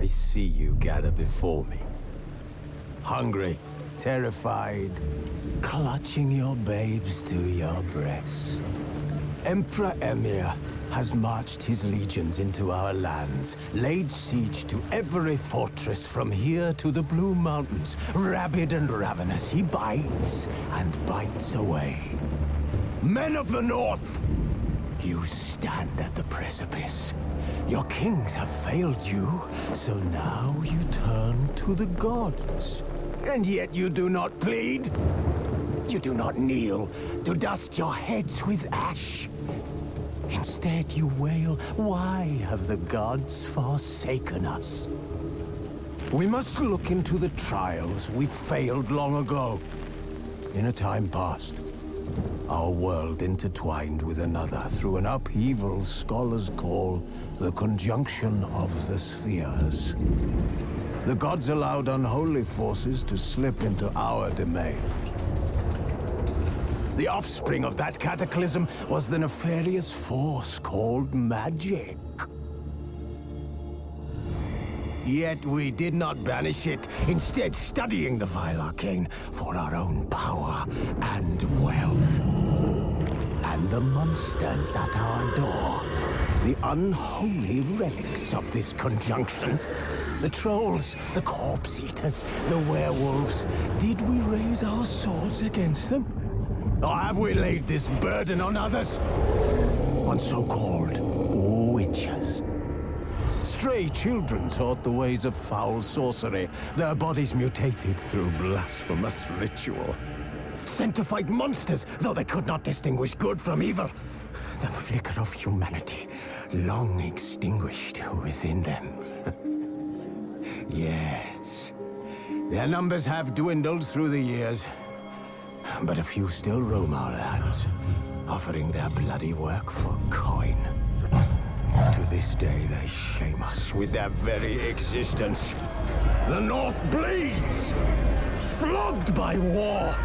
I see you gather before me. Hungry, terrified, clutching your babes to your breast. Emperor Emir has marched his legions into our lands, laid siege to every fortress from here to the Blue Mountains. Rabid and ravenous, he bites and bites away. Men of the North, you stand at the precipice. Your kings have failed you, so now you turn to the gods. And yet you do not plead. You do not kneel to dust your heads with ash. Instead you wail, why have the gods forsaken us? We must look into the trials we failed long ago. In a time past, our world intertwined with another through an upheaval scholars call the conjunction of the spheres. The gods allowed unholy forces to slip into our domain. The offspring of that cataclysm was the nefarious force called magic. Yet we did not banish it, instead studying the vile arcane for our own power and wealth. And the monsters at our door, the unholy relics of this conjunction. The trolls, the corpse-eaters, the werewolves. Did we raise our swords against them? Or have we laid this burden on others? On so-called witches. Stray children taught the ways of foul sorcery, their bodies mutated through blasphemous ritual. Sent to fight monsters, though they could not distinguish good from evil. The flicker of humanity, long extinguished within them. Yes, their numbers have dwindled through the years, but a few still roam our lands, offering their bloody work for coin. To this day, they shame us with their very existence. The North bleeds, flogged by war.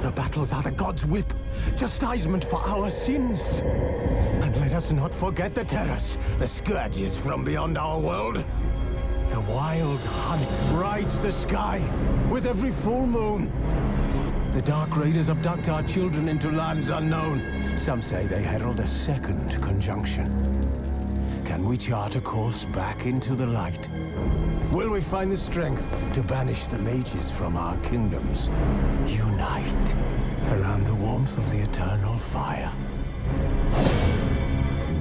The battles are the gods' whip, chastisement for our sins. And let us not forget the terrors, the scourges from beyond our world. The wild hunt rides the sky with every full moon. The Dark Raiders abduct our children into lands unknown. Some say they herald a second conjunction. Can we chart a course back into the light? Will we find the strength to banish the mages from our kingdoms? Unite around the warmth of the eternal fire.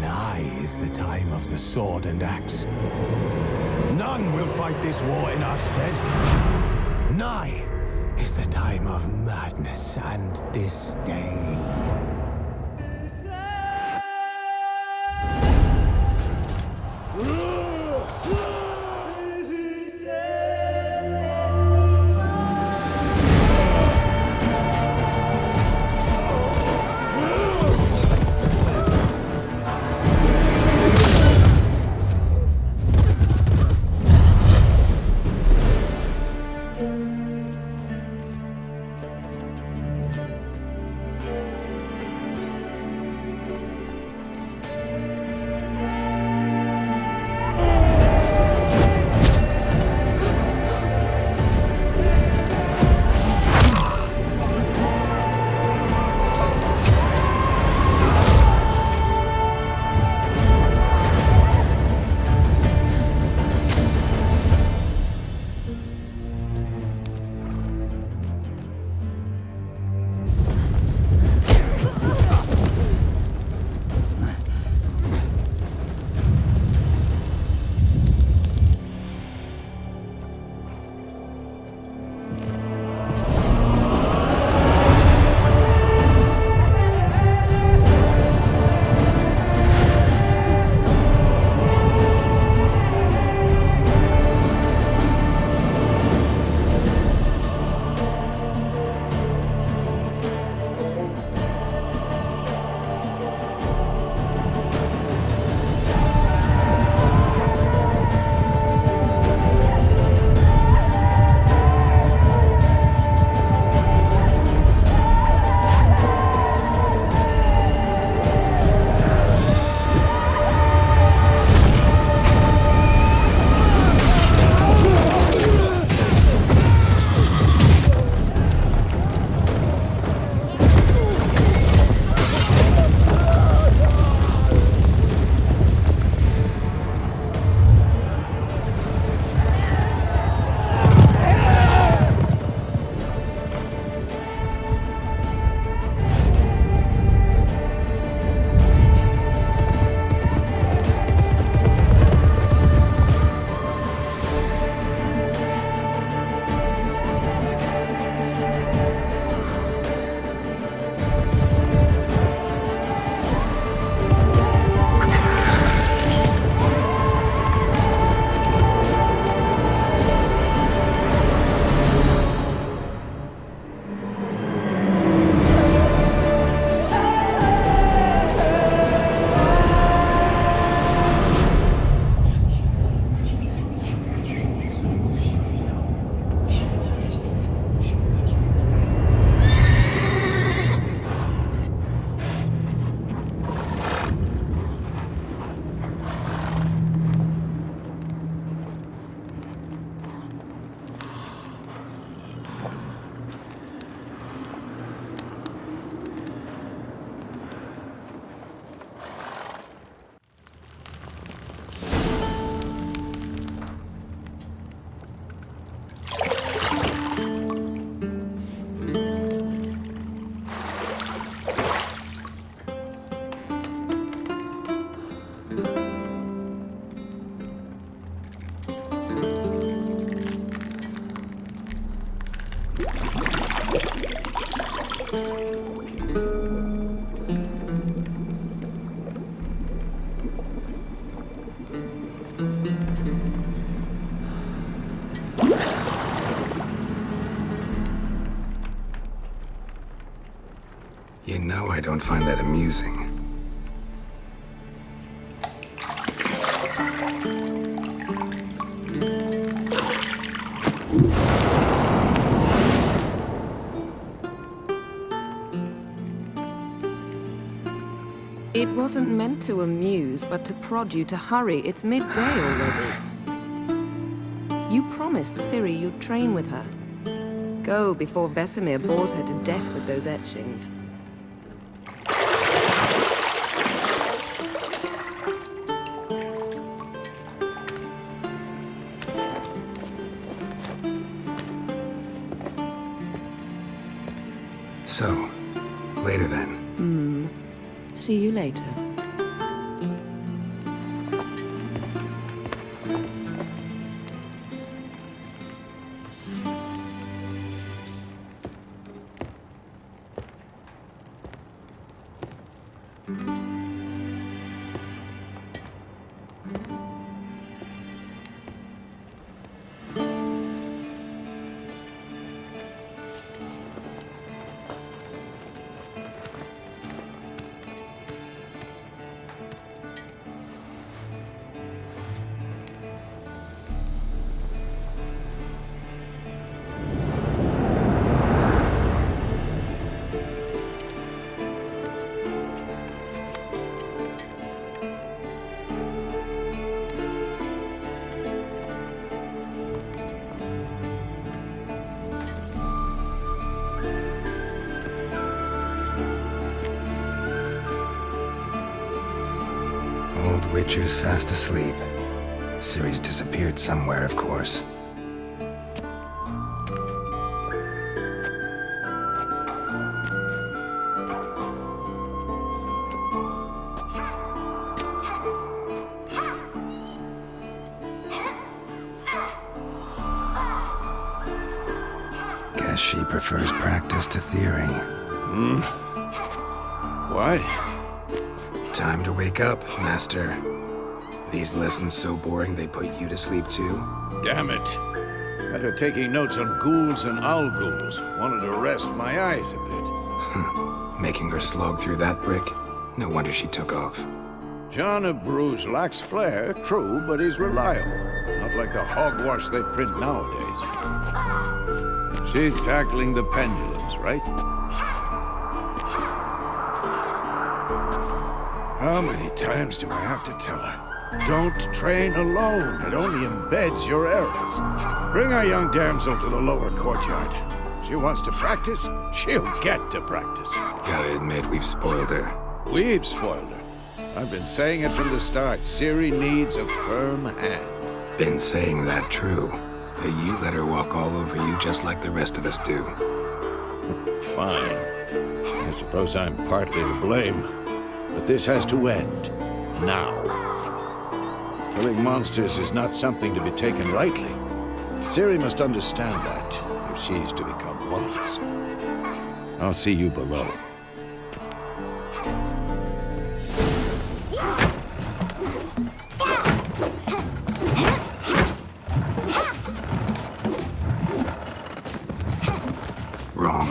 Nigh is the time of the sword and axe. None will fight this war in our stead. Nigh is the time of madness and disdain. You know I don't find that amusing. It wasn't meant to amuse, but to prod you to hurry. It's midday already. You promised Ciri you'd train with her. Go before Vesemir bores her to death with those etchings. So, later then. See you later. Old Witcher's fast asleep. Ciri's disappeared somewhere, of course. Guess she prefers practice to theory. What? Time to wake up, Master. These lessons so boring they put you to sleep too? Damn it. Got her taking notes on ghouls and owl ghouls. Wanted to rest my eyes a bit. Making her slog through that brick? No wonder she took off. John of Bruges lacks flair, true, but he's reliable. Not like the hogwash they print nowadays. She's tackling the pendulums, right? How many times do I have to tell her? Don't train alone. It only embeds your errors. Bring our young damsel to the lower courtyard. She wants to practice, she'll get to practice. Gotta admit, we've spoiled her. We've spoiled her. I've been saying it from the start. Ciri needs a firm hand. Been saying that true. But you let her walk all over you just like the rest of us do. Fine. I suppose I'm partly to blame. But this has to end. Now. Killing monsters is not something to be taken lightly. Ciri must understand that, if she's to become one of us. I'll see you below. Wrong.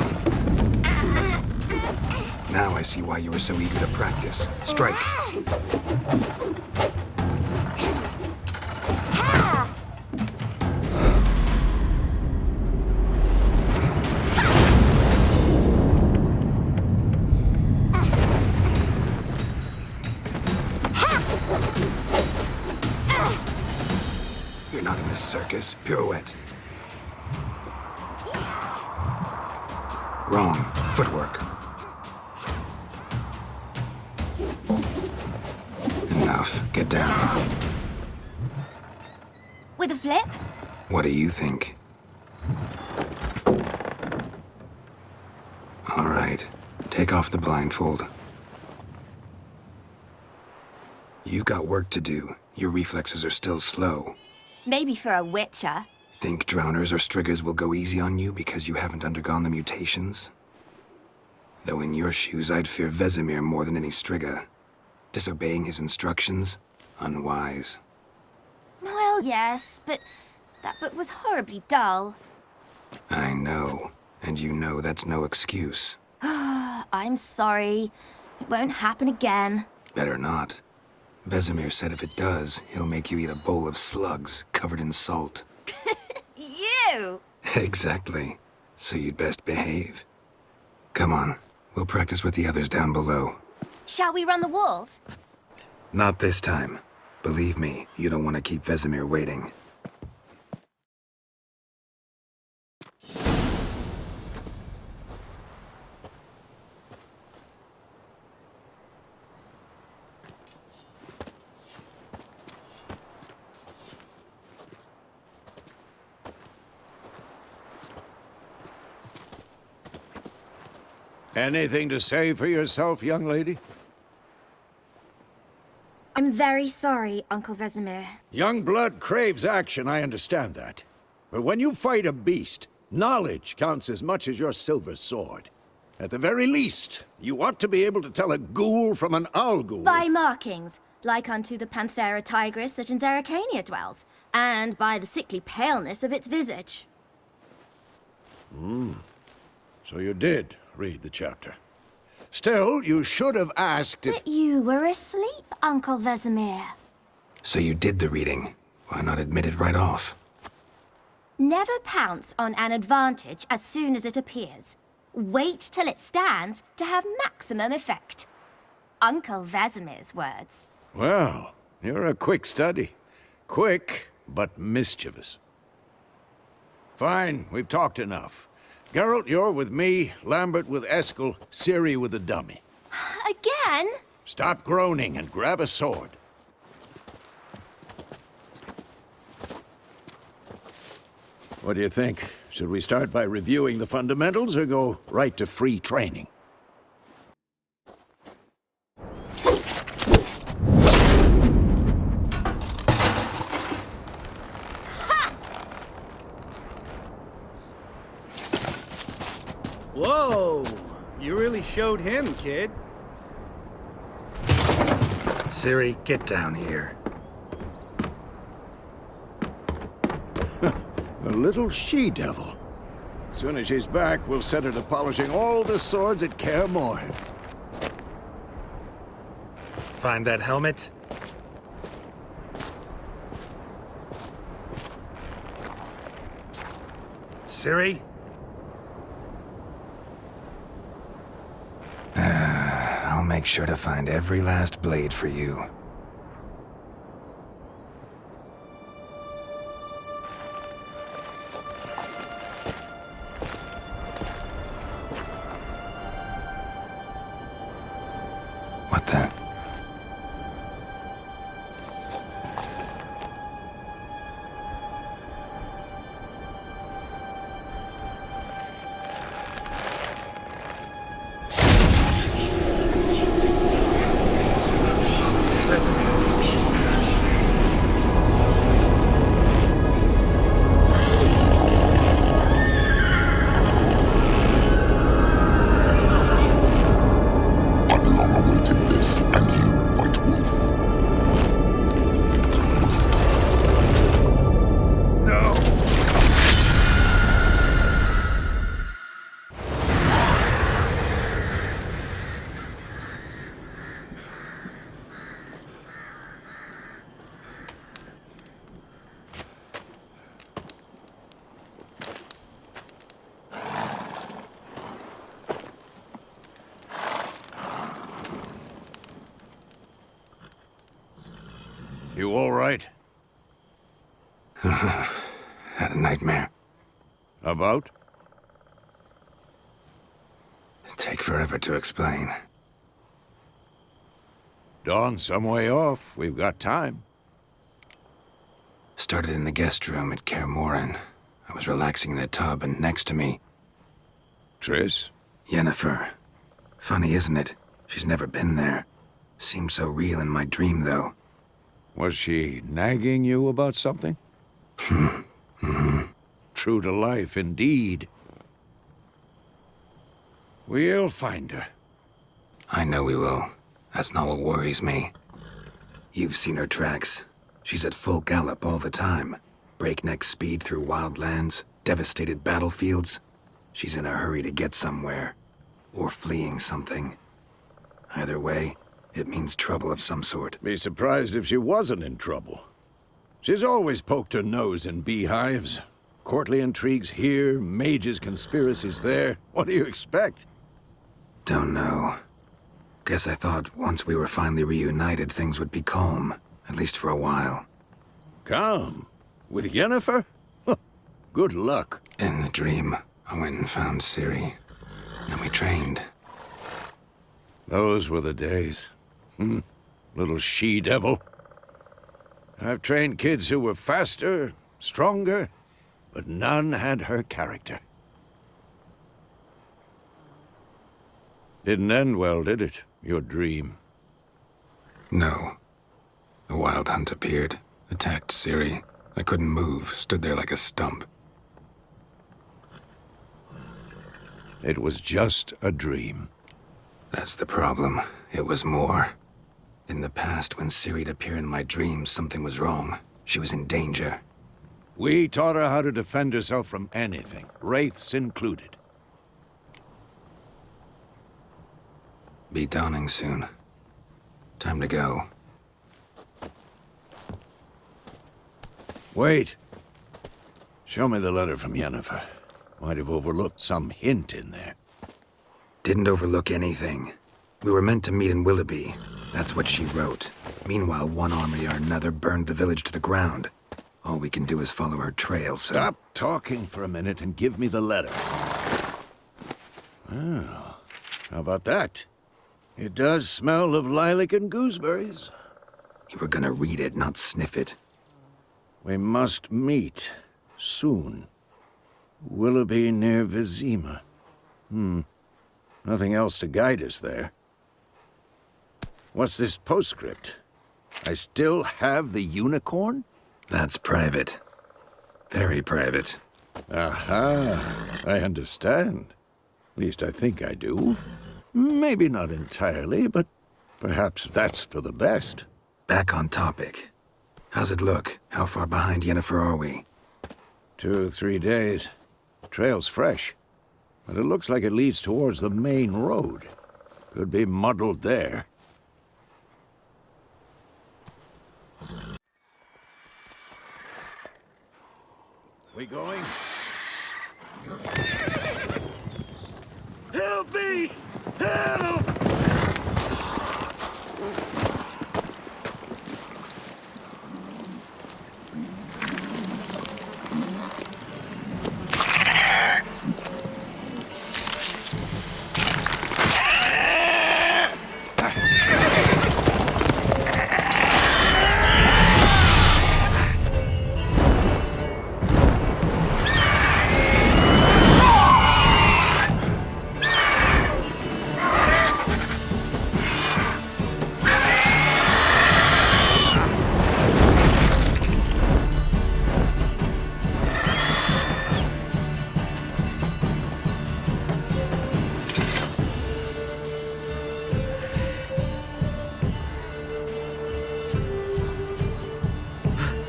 Now I see why you were so eager to practice. Strike. You're not in a circus. Pirouette. Wrong. Footwork. Enough. Get down. With a flip? What do you think? All right. Take off the blindfold. You've got work to do. Your reflexes are still slow. Maybe for a witcher. Think drowners or striggers will go easy on you because you haven't undergone the mutations? Though in your shoes, I'd fear Vesemir more than any strigger. Disobeying his instructions? Unwise. Well, yes, but that book was horribly dull. I know. And you know that's no excuse. I'm sorry. It won't happen again. Better not. Vesemir said if it does, he'll make you eat a bowl of slugs covered in salt. You! Exactly. So you'd best behave. Come on, we'll practice with the others down below. Shall we run the walls? Not this time. Believe me, you don't want to keep Vesemir waiting. Anything to say for yourself, young lady? I'm very sorry, Uncle Vesemir. Young blood craves action, I understand that. But when you fight a beast, knowledge counts as much as your silver sword. At the very least, you ought to be able to tell a ghoul from an owl ghoul. By markings, like unto the Panthera tigris that in Zerrikania dwells, and by the sickly paleness of its visage. So you did read the chapter. Still, you should have asked if... But you were asleep, Uncle Vesemir. So you did the reading. Why not admit it right off? Never pounce on an advantage as soon as it appears. Wait till it stands to have maximum effect. Uncle Vesemir's words. Well, you're a quick study. Quick, but mischievous. Fine, we've talked enough. Geralt, you're with me, Lambert with Eskel, Ciri with the dummy. Again? Stop groaning and grab a sword. What do you think? Should we start by reviewing the fundamentals or go right to free training? Whoa! You really showed him, kid. Ciri, get down here. A little she-devil. Soon as she's back, we'll set her to polishing all the swords at Kaer Morhen. Find that helmet? Ciri? I'll make sure to find every last blade for you. What the? I've long awaited this, and you, White Wolf. No! You all right? Had a nightmare. About? Take forever to explain. Dawn's some way off. We've got time. Started in the guest room at Kaer Morhen. I was relaxing in the tub, and next to me, Triss? Yennefer. Funny, isn't it? She's never been there. Seemed so real in my dream, though. Was she nagging you about something? True to life, indeed. We'll find her. I know we will. That's not what worries me. You've seen her tracks. She's at full gallop all the time. Breakneck speed through wild lands, devastated battlefields. She's in a hurry to get somewhere. or fleeing something. Either way, it means trouble of some sort. Be surprised if she wasn't in trouble. She's always poked her nose in beehives. Courtly intrigues here, mages' conspiracies there. What do you expect? Don't know. Guess I thought once we were finally reunited, things would be calm, at least for a while. Calm? With Yennefer? Good luck. In the dream, I went and found Ciri. And we trained. Those were the days. Little she-devil. I've trained kids who were faster, stronger, but none had her character. Didn't end well, did it? Your dream? No. A wild hunt appeared, attacked Ciri. I couldn't move, stood there like a stump. It was just a dream. That's the problem. It was more. In the past, when Ciri'd appear in my dreams, something was wrong. She was in danger. We taught her how to defend herself from anything, wraiths included. Be dawning soon. Time to go. Wait. Show me the letter from Yennefer. Might have overlooked some hint in there. Didn't overlook anything. We were meant to meet in Willoughby. That's what she wrote. Meanwhile, one army or another burned the village to the ground. All we can do is follow her trail, so... Stop talking for a minute and give me the letter. Oh, how about that? It does smell of lilac and gooseberries. You were gonna read it, not sniff it. We must meet. Soon. Willoughby near Vizima. Nothing else to guide us there. What's this postscript? I still have the unicorn? That's private. Very private. Aha, I understand. At least I think I do. Maybe not entirely, but perhaps that's for the best. Back on topic. How's it look? How far behind Yennefer are we? 2 or 3 days. Trail's fresh, but it looks like it leads towards the main road. Could be muddled there. We going? Help me! Help!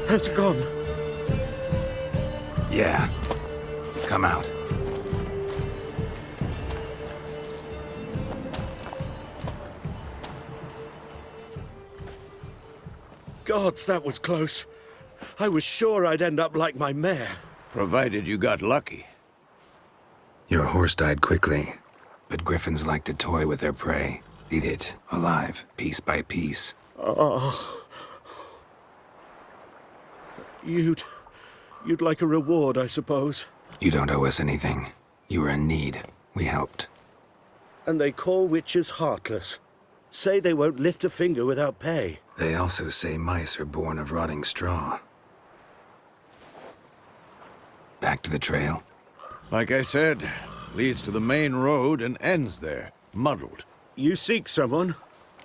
Has it gone? Yeah. Come out. Gods, that was close. I was sure I'd end up like my mare. Provided you got lucky. Your horse died quickly, but griffins like to toy with their prey. Eat it, alive, piece by piece. You'd like a reward, I suppose. You don't owe us anything. You were in need. We helped. And they call witches heartless. Say they won't lift a finger without pay. They also say mice are born of rotting straw. Back to the trail? Like I said, leads to the main road and ends there, muddled. You seek someone?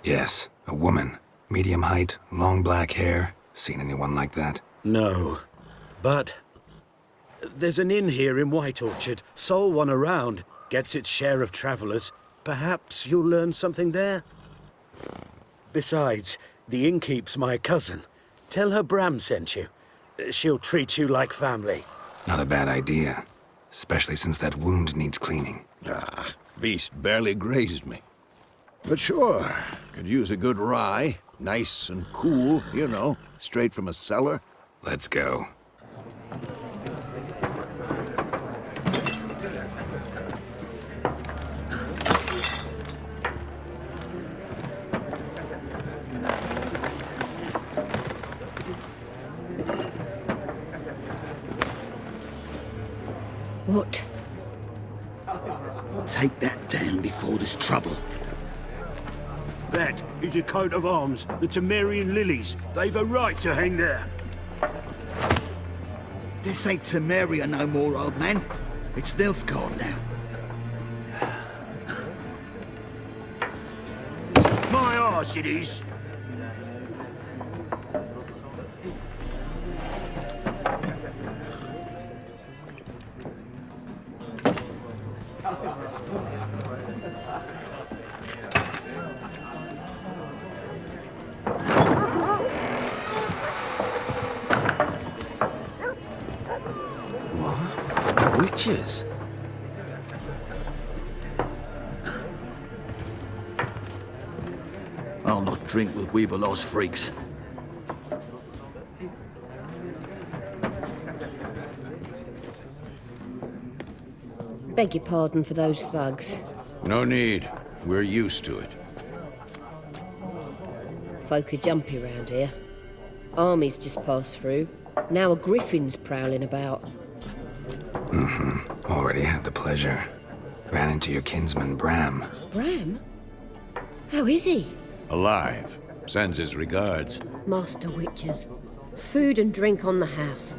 Yes, a woman. Medium height, long black hair. Seen anyone like that? No. But there's an inn here in White Orchard. Sole one around. Gets its share of travelers. Perhaps you'll learn something there? Besides, the innkeep's my cousin. Tell her Bram sent you. She'll treat you like family. Not a bad idea. Especially since that wound needs cleaning. Beast barely grazed me. But sure, could use a good rye. Nice and cool, you know, straight from a cellar. Let's go. What? Take that down before there's trouble. That is a coat of arms, the Temerian lilies. They've a right to hang there. This ain't Temeria no more, old man. It's Nilfgaard now. My arse it is. Witches? I'll not drink with Weaverlaw's freaks. Beg your pardon for those thugs. No need. We're used to it. Folk are jumpy round here. Armies just passed through. Now a griffin's prowling about. Already had the pleasure. Ran into your kinsman, Bram. Bram? How is he? Alive. Sends his regards. Master Witches. Food and drink on the house.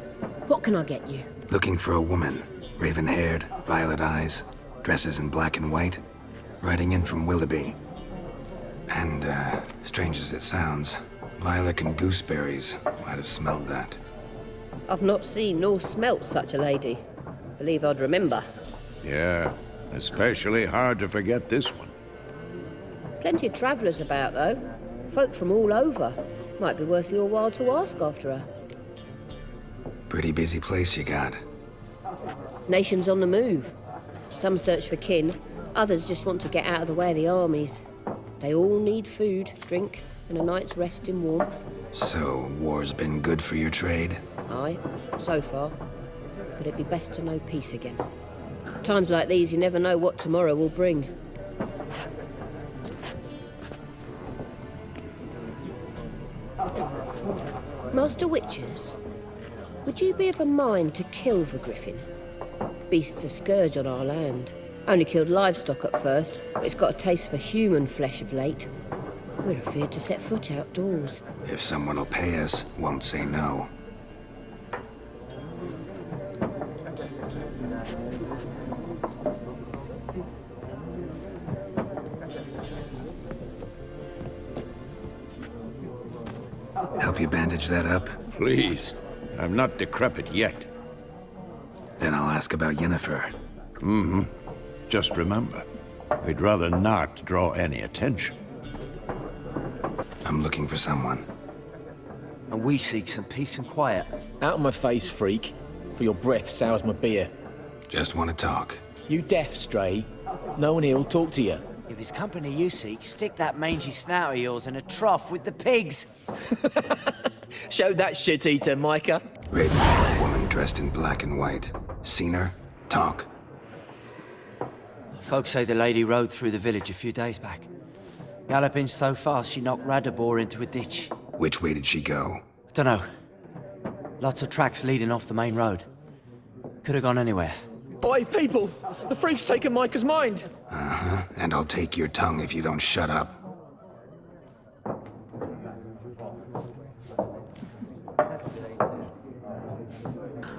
What can I get you? Looking for a woman. Raven-haired, violet eyes, dresses in black and white. Riding in from Willoughby. And, strange as it sounds, Lilac and Gooseberries might have smelled that. I've not seen nor smelt such a lady. Believe I'd remember. Yeah, especially hard to forget this one. Plenty of travellers about, though. Folk from all over. Might be worth your while to ask after her. Pretty busy place you got. Nations on the move. Some search for kin, others just want to get out of the way of the armies. They all need food, drink, and a night's rest in warmth. So, war's been good for your trade? Aye, so far. But it'd be best to know peace again. Times like these, you never know what tomorrow will bring. Master Witches, would you be of a mind to kill the griffin? Beast's a scourge on our land. Only killed livestock at first, but it's got a taste for human flesh of late. We're afeard to set foot outdoors. If someone will pay us, won't say no. Help you bandage that up? Please. I'm not decrepit yet. Then I'll ask about Yennefer. Just remember, we'd rather not draw any attention. I'm looking for someone. And we seek some peace and quiet. Out of my face, freak. For your breath sours my beer. Just want to talk. You deaf, Stray. No one here will talk to you. If it's company you seek, stick that mangy snout of yours in a trough with the pigs. Show that shit-eater, Micah. Raven-haired woman dressed in black and white. Seen her? Talk. Folks say the lady rode through the village a few days back. Galloping so fast she knocked Radabor into a ditch. Which way did she go? Dunno. Lots of tracks leading off the main road. Could have gone anywhere. Boy, people! The freak's taken Micah's mind! And I'll take your tongue if you don't shut up.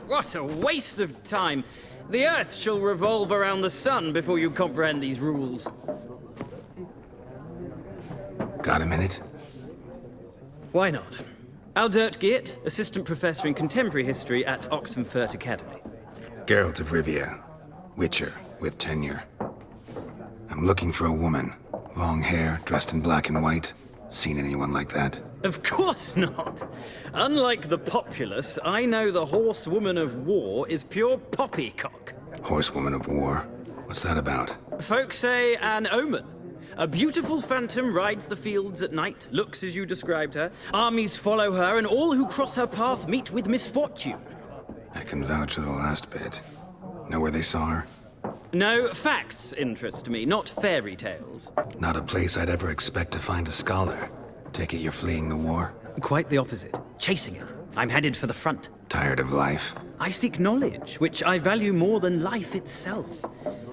What a waste of time! The Earth shall revolve around the sun before you comprehend these rules. Got a minute? Why not? Aldert Geert, Assistant Professor in Contemporary History at Oxenfurt Academy. Geralt of Rivia. Witcher, with tenure. I'm looking for a woman. Long hair, dressed in black and white. Seen anyone like that? Of course not! Unlike the populace, I know the horsewoman of war is pure poppycock. Horsewoman of war. What's that about? Folk say an omen. A beautiful phantom rides the fields at night, looks as you described her. Armies follow her, and all who cross her path meet with misfortune. I can vouch for the last bit. Know where they saw her? No, facts interest me, not fairy tales. Not a place I'd ever expect to find a scholar. Take it you're fleeing the war? Quite the opposite. Chasing it. I'm headed for the front. Tired of life? I seek knowledge, which I value more than life itself.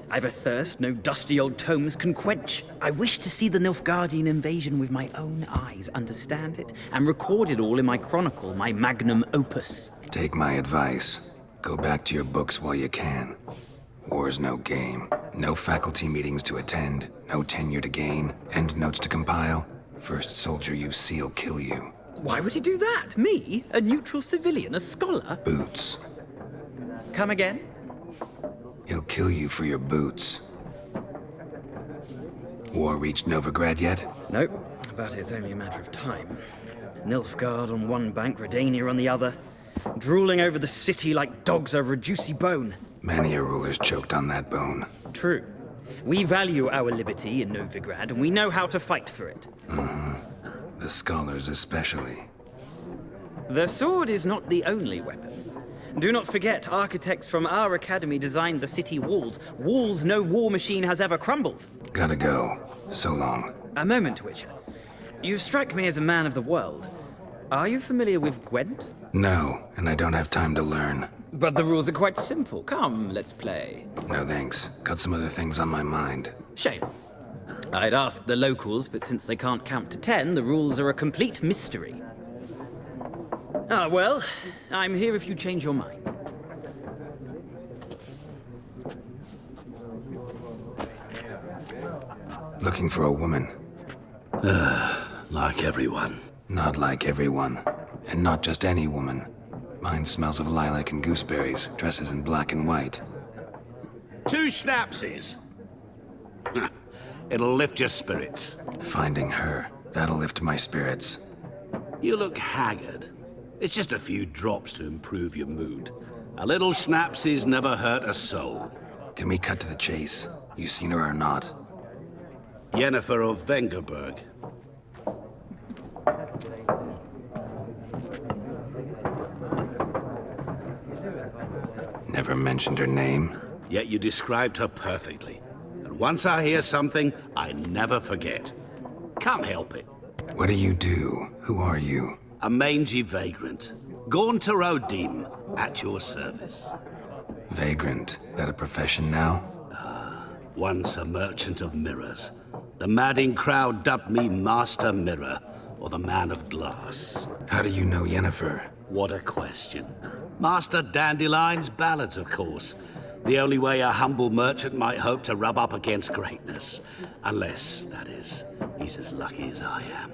I've a thirst no dusty old tomes can quench. I wish to see the Nilfgaardian invasion with my own eyes, understand it, and record it all in my chronicle, my magnum opus. Take my advice. Go back to your books while you can. War's no game. No faculty meetings to attend, no tenure to gain, end notes to compile. First soldier you see'll kill you. Why would he do that? Me? A neutral civilian? A scholar? Boots. Come again? He'll kill you for your boots. War reached Novigrad yet? Nope, but it's only a matter of time. Nilfgaard on one bank, Redania on the other. Drooling over the city like dogs over a juicy bone. Many a ruler's choked on that bone. True. We value our liberty in Novigrad, and we know how to fight for it. The scholars especially. The sword is not the only weapon. Do not forget, architects from our academy designed the city walls. Walls no war machine has ever crumbled. Gotta go. So long. A moment, Witcher. You strike me as a man of the world. Are you familiar with Gwent? No, and I don't have time to learn. But the rules are quite simple. Come, let's play. No thanks. Got some other things on my mind. Shame. I'd ask the locals, but since they can't count to 10, the rules are a complete mystery. Ah, well, I'm here if you change your mind. Looking for a woman. Like everyone. Not like everyone. And not just any woman. Mine smells of lilac and gooseberries, dresses in black and white. 2 schnapsies. It'll lift your spirits. Finding her, that'll lift my spirits. You look haggard. It's just a few drops to improve your mood. A little schnapsies never hurt a soul. Can we cut to the chase? You seen her or not? Yennefer of Vengerberg. Never mentioned her name. Yet you described her perfectly. And once I hear something, I never forget. Can't help it. What do you do? Who are you? A mangy vagrant. Gaunt to Odim, at your service. Vagrant. That a profession now? Once a merchant of mirrors. The madding crowd dubbed me Master Mirror, or the Man of Glass. How do you know Yennefer? What a question. Master Dandelion's ballads, of course. The only way a humble merchant might hope to rub up against greatness. Unless, that is, he's as lucky as I am.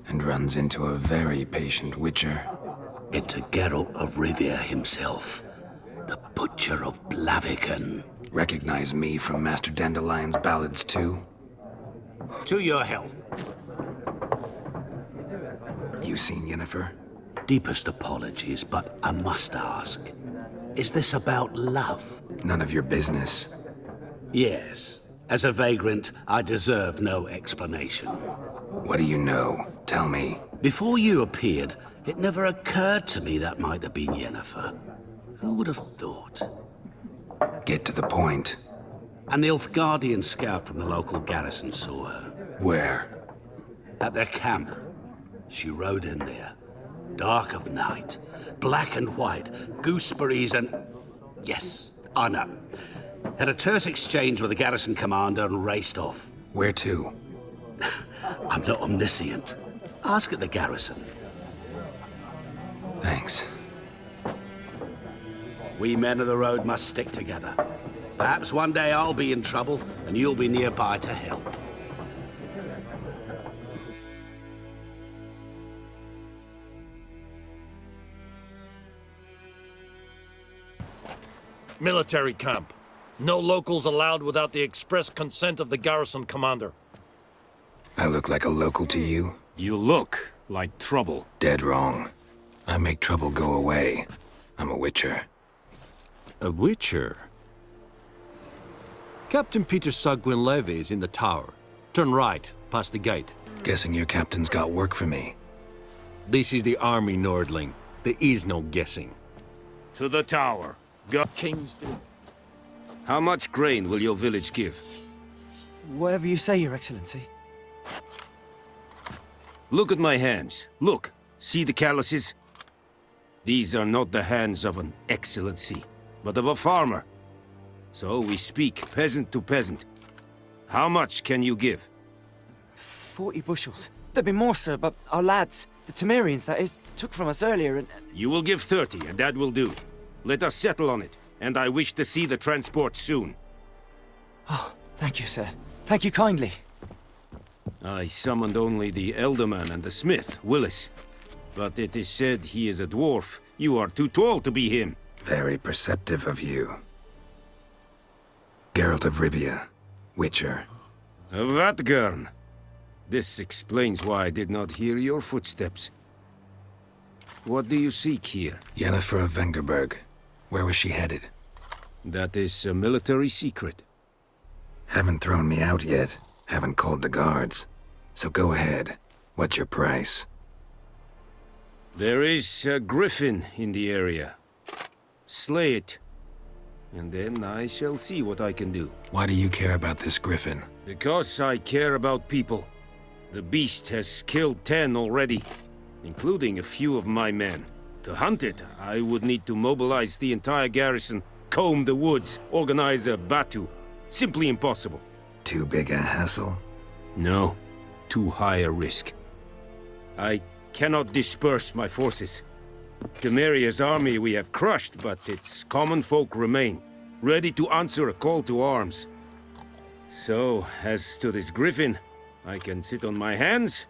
And runs into a very patient witcher. It's a Geralt of Rivia himself. The Butcher of Blaviken. Recognize me from Master Dandelion's ballads, too? To your health. You seen Yennefer? Deepest apologies, but I must ask. Is this about love? None of your business. Yes. As a vagrant, I deserve no explanation. What do you know? Tell me. Before you appeared, it never occurred to me that might have been Yennefer. Who would have thought? Get to the point. A Nilfgaardian scout from the local garrison saw her. Where? At their camp. She rode in there. Dark of night. Black and white. Gooseberries and... Yes, I know. Had a terse exchange with the garrison commander and raced off. Where to? I'm not omniscient. Ask at the garrison. Thanks. We men of the road must stick together. Perhaps one day I'll be in trouble and you'll be nearby to help. Military camp. No locals allowed without the express consent of the garrison commander. I look like a local to you? You look like trouble. Dead wrong. I make trouble go away. I'm a witcher. A witcher? Captain Peter Sagwin Levy is in the tower. Turn right, past the gate. Guessing your captain's got work for me. This is the army, Nordling. There is no guessing. To the tower. Go. King's do. How much grain will your village give? Whatever you say, Your Excellency. Look at my hands. Look. See the calluses? These are not the hands of an excellency, but of a farmer. So we speak peasant to peasant. How much can you give? 40 bushels. There'd be more, sir, but our lads, the Temerians, that is, took from us earlier and... You will give 30, and that will do. Let us settle on it, and I wish to see the transport soon. Oh, thank you, sir. Thank you kindly. I summoned only the Elderman and the smith, Willis. But it is said he is a dwarf. You are too tall to be him. Very perceptive of you. Geralt of Rivia, Witcher. Vatgern. This explains why I did not hear your footsteps. What do you seek here? Yennefer of Vengerberg. Where was she headed? That is a military secret. Haven't thrown me out yet. Haven't called the guards. So go ahead. What's your price? There is a griffin in the area. Slay it. And then I shall see what I can do. Why do you care about this griffin? Because I care about people. The beast has killed 10 already, including a few of my men. To hunt it, I would need to mobilize the entire garrison, comb the woods, organize a batu. Simply impossible. Too big a hassle? No. Too high a risk. I cannot disperse my forces. Temeria's army we have crushed, but its common folk remain, ready to answer a call to arms. So, as to this griffin, I can sit on my hands,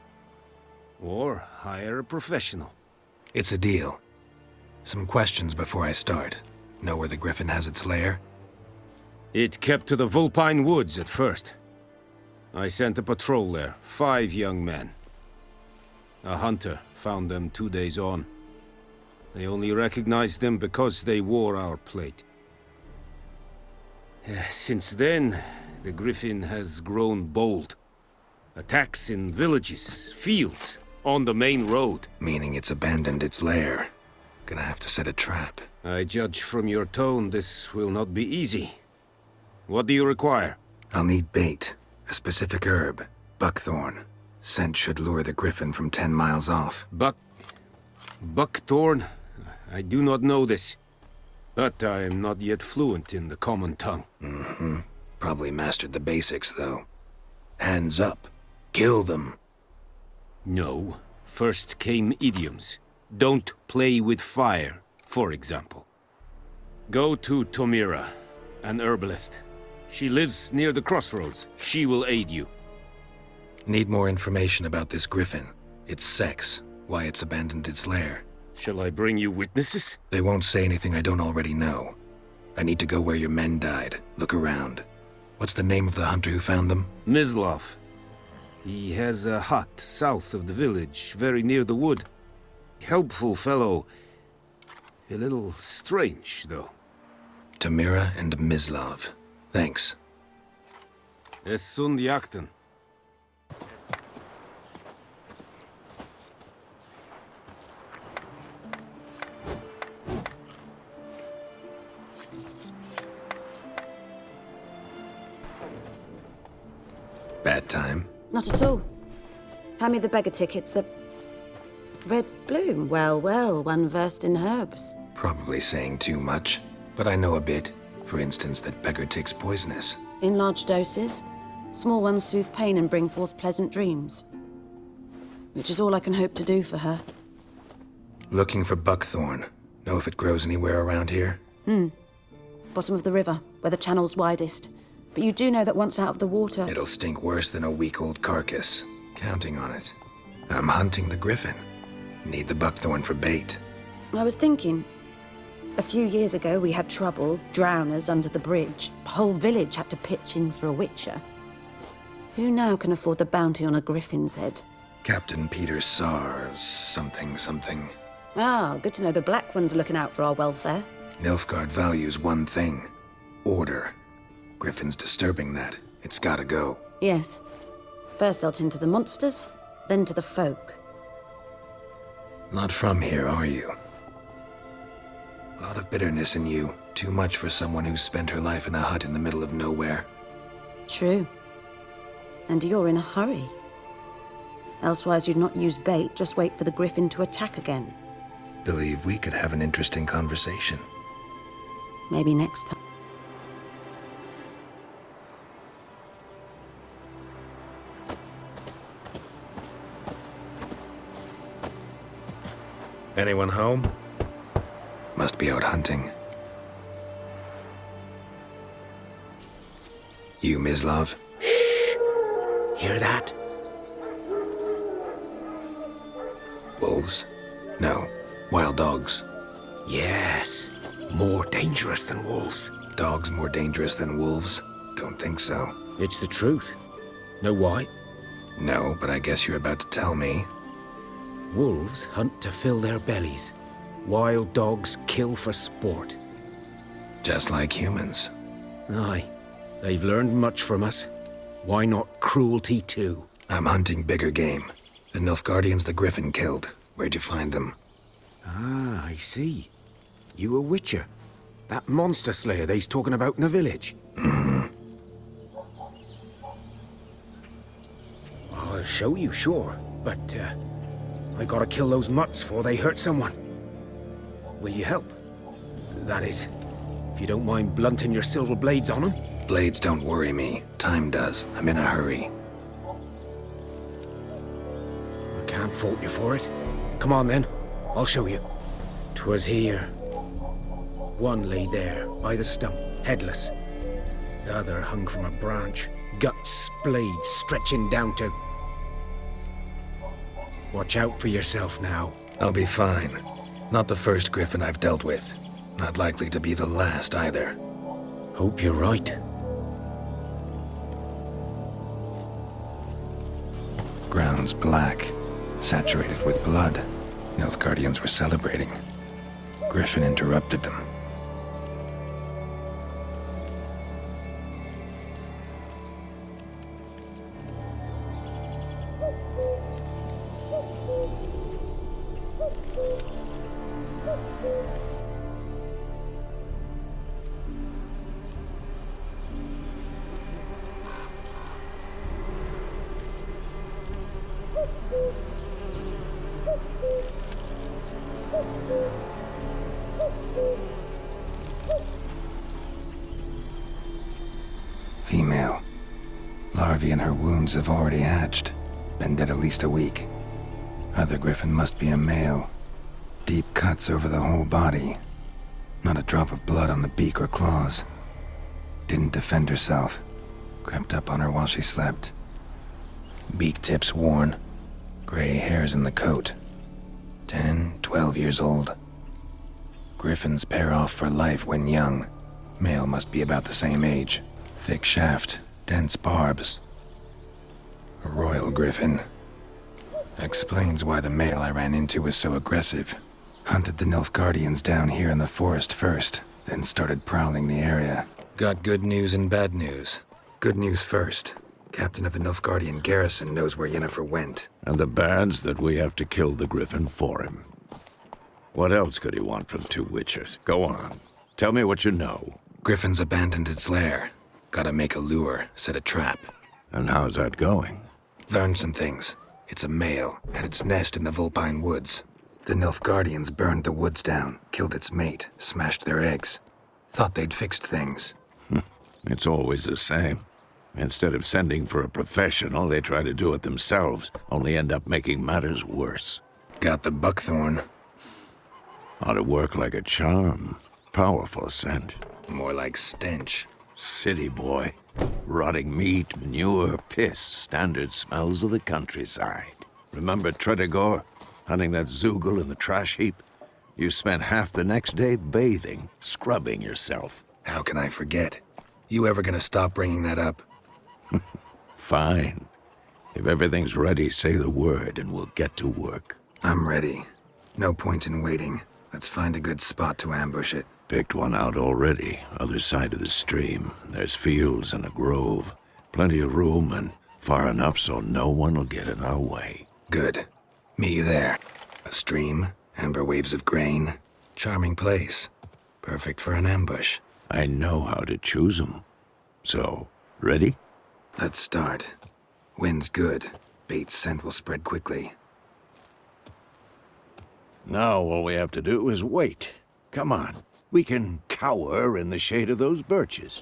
or hire a professional. It's a deal. Some questions before I start. Know where the griffin has its lair? It kept to the Vulpine Woods at first. I sent a patrol there, 5 young men. A hunter found them 2 days on. They only recognized them because they wore our plate. Since then, the griffin has grown bold. Attacks in villages, fields, on the main road. Meaning it's abandoned its lair. Gonna have to set a trap. I judge from your tone this will not be easy. What do you require? I'll need bait. A specific herb. Buckthorn. Scent should lure the griffin from 10 miles off. Buckthorn? I do not know this. But I am not yet fluent in the common tongue. Mm-hmm. Probably mastered the basics, though. Hands up. Kill them. No. First came idioms. Don't play with fire, for example. Go to Tomira, an herbalist. She lives near the crossroads. She will aid you. Need more information about this griffin. Its sex, why it's abandoned its lair. Shall I bring you witnesses? They won't say anything I don't already know. I need to go where your men died. Look around. What's the name of the hunter who found them? Mislav. He has a hut south of the village, very near the wood. Helpful fellow. A little strange, though. Tamira and Mislav. Thanks. Es sunt jakten. Bad time? Not at all. Hand me the beggar tickets, the... Red bloom. Well, well, one versed in herbs. Probably saying too much, but I know a bit. For instance, that beggar tick's poisonous. In large doses. Small ones soothe pain and bring forth pleasant dreams. Which is all I can hope to do for her. Looking for buckthorn. Know if it grows anywhere around here? Bottom of the river, where the channel's widest. But you do know that once out of the water... It'll stink worse than a week-old carcass. Counting on it. I'm hunting the griffin. Need the buckthorn for bait. I was thinking... A few years ago, we had trouble, drowners under the bridge. The whole village had to pitch in for a witcher. Who now can afford the bounty on a griffin's head? Captain Peter Sars, something. Ah, good to know the Black One's looking out for our welfare. Nilfgaard values one thing. Order. Griffin's disturbing that. It's gotta go. Yes. First they'll tend to the monsters, then to the folk. Not from here, are you? A lot of bitterness in you. Too much for someone who's spent her life in a hut in the middle of nowhere. True. And you're in a hurry. Elsewise you'd not use bait, just wait for the griffin to attack again. Believe we could have an interesting conversation. Maybe next time. Anyone home? Must be out hunting. You, Mislav? Hear that? Wolves? No. Wild dogs. Yes. More dangerous than wolves. Dogs more dangerous than wolves? Don't think so. It's the truth. Know why? No, but I guess you're about to tell me. Wolves hunt to fill their bellies. Wild dogs kill for sport. Just like humans. Aye. They've learned much from us. Why not cruelty too? I'm hunting bigger game. The Nilfgaardians the Griffin killed. Where'd you find them? Ah, I see. You a witcher. That monster slayer they's talking about in the village. I'll show you, sure. But, I gotta kill those mutts before they hurt someone. Will you help? That is, if you don't mind blunting your silver blades on them. Blades don't worry me. Time does. I'm in a hurry. I can't fault you for it. Come on then. I'll show you. 'Twas here. One lay there, by the stump, headless. The other hung from a branch, guts splayed, stretching down to... Watch out for yourself now. I'll be fine. Not the first griffin I've dealt with. Not likely to be the last either. Hope you're right. Ground's black, saturated with blood. Nilfgaardians were celebrating. Griffin interrupted them. Female. Larvae in her wounds have already hatched. Been dead at least a week. Other griffin must be a male. Deep cuts over the whole body. Not a drop of blood on the beak or claws. Didn't defend herself. Crept up on her while she slept. Beak tips worn. Gray hairs in the coat. 10, 12 years old. Griffins pair off for life when young. Male must be about the same age. Thick shaft, dense barbs. A royal griffin. Explains why the male I ran into was so aggressive. Hunted the Nilfgaardians down here in the forest first, then started prowling the area. Got good news and bad news. Good news first. Captain of the Nilfgaardian garrison knows where Yennefer went. And the bad's that we have to kill the griffin for him. What else could he want from two witchers? Go on. Tell me what you know. Griffin's abandoned its lair. Gotta make a lure, set a trap. And how's that going? Learned some things. It's a male, had its nest in the Vulpine Woods. The Nilfgaardians burned the woods down, killed its mate, smashed their eggs. Thought they'd fixed things. It's always the same. Instead of sending for a professional, they try to do it themselves, only end up making matters worse. Got the buckthorn. Ought to work like a charm. Powerful scent. More like stench. City boy. Rotting meat, manure, piss, standard smells of the countryside. Remember Tredegor? Hunting that Zoogle in the trash heap? You spent half the next day bathing, scrubbing yourself. How can I forget? You ever gonna stop bringing that up? Fine. If everything's ready, say the word and we'll get to work. I'm ready. No point in waiting. Let's find a good spot to ambush it. Picked one out already, other side of the stream. There's fields and a grove. Plenty of room and far enough so no one will get in our way. Good. Meet you there. A stream, amber waves of grain. Charming place. Perfect for an ambush. I know how to choose 'em. So, ready? Let's start. Wind's good. Bait's scent will spread quickly. Now all we have to do is wait. Come on. We can cower in the shade of those birches.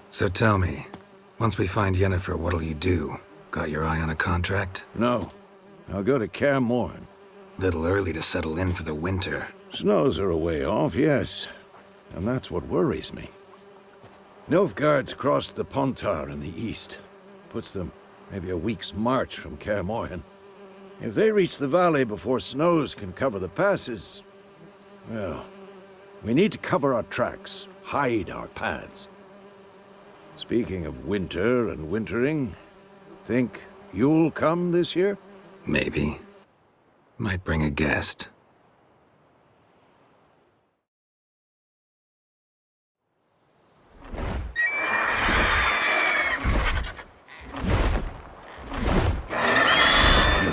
So tell me, once we find Yennefer, what'll you do? Got your eye on a contract? No. I'll go to Kaer Morhen. Little early to settle in for the winter. Snows are a way off, yes. And that's what worries me. Nilfgaard's crossed the Pontar in the east. Puts them maybe a week's march from Kaer Morhen. If they reach the valley before snows can cover the passes, well, we need to cover our tracks, hide our paths. Speaking of winter and wintering, think you'll come this year? Maybe. Might bring a guest.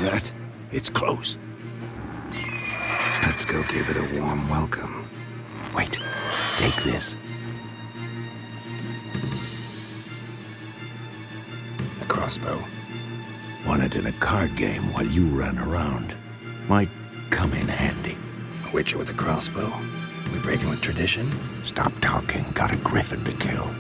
That? It's close. Let's go give it a warm welcome. Wait, take this. A crossbow. Won it in a card game while you ran around. Might come in handy. A witcher with a crossbow? We breaking with tradition? Stop talking. Got a griffin to kill.